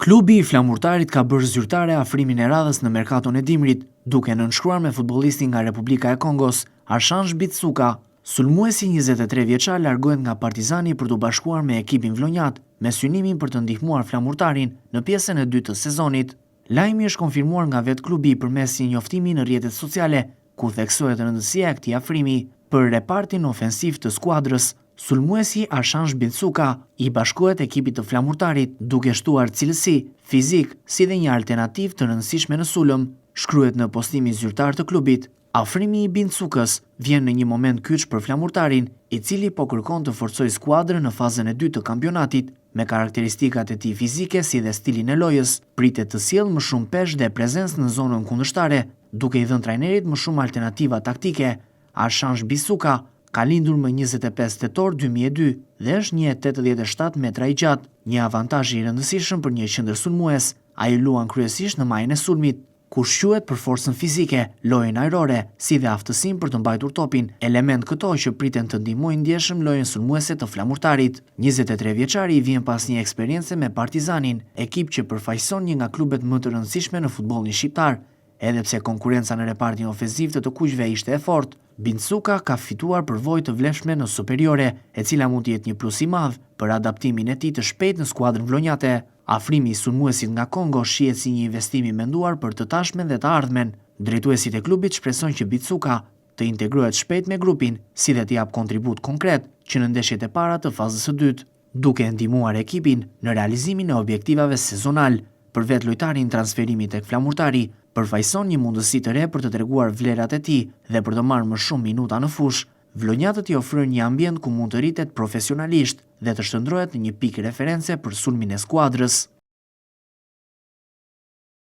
Klubi i Flamurtarit ka bërë zyrtare afrimin e radhës në merkaton e dimrit, duke nënshkruar me futbollistin nga Republika e Kongos, Arshanj Bitsuka. Sulmuesi 23 vjeçar largohet nga Partizani për të bashkuar me ekipin vlonjat, me synimin për të ndihmuar Flamurtarin në pjesën e dytë të sezonit. Lajmi është konfirmuar nga vetë klubi përmes një njoftimi në rrjetet sociale, ku theksohet rëndësia e këtij afrimi për repartin ofensiv të skuadrës. Sulmuesi Arshanj Bitsuka i bashkohet ekipit të Flamurtarit duke shtuar cilësi, fizik, si dhe një alternativë të rëndësishme në sulm, shkruhet në postimin zyrtar të klubit. Afrimi i Bitsukës vjen në një moment kyç për Flamurtarin, i cili po kërkon të forcojë skuadrën në fazën e dytë të kampionatit, me karakteristikat e tij fizike si dhe stilin e lojës, pritet të sjellë më shumë peshë dhe prezencë në zonën kundërshtare, duke i dhënë trajnerit më shumë alternativa taktike. Arshanj Bitsuka ka lindur më 25 tetor 2002 dhe është 1,87 metra i gjatë, një avantazh i rëndësishëm për një qendër sulmues. Ai luan kryesisht në majën e sulmit, ku shquhet për forcën fizike, lojën ajrore, si dhe aftësinë për të mbajtur topin, element këto që priten të ndihmojnë ndjeshëm lojën sulmuese të Flamurtarit. 23 vjeçari vjen pas një eksperiencë me Partizanin, ekip që përfaqëson një nga klubet më të rëndësishme në futbollin shqiptar. Edhe pse konkurenca në repartin ofensiv të kuqve ishte e fortë, Bitsuka ka fituar përvojë të vlefshme në superiore, e cila mund të jetë një plus i madh për adaptimin e tij të shpejtë në skuadrën vlonjate. Afrimi i sulmuesit nga Kongo shihet si një investim i menduar për të tashmen dhe të ardhmen. Drejtuesit e klubit shpresojnë që Bitsuka të integrohet shpejt me grupin, si dhe të jap kontribut konkret që në ndeshjet e para të fazës së dytë, duke ndihmuar ekipin në realizimin e objektivave sezonal. Për vetë lojtarin, transferimi tek Flamurtari përfaqëson një mundësi të re për të treguar vlerat e tij dhe për të marrë më shumë minuta në fushë. Vlonjatët i ofrojnë një ambient ku mund të rritet profesionalisht dhe të shndrohet në një pikë reference për sulmin e skuadrës.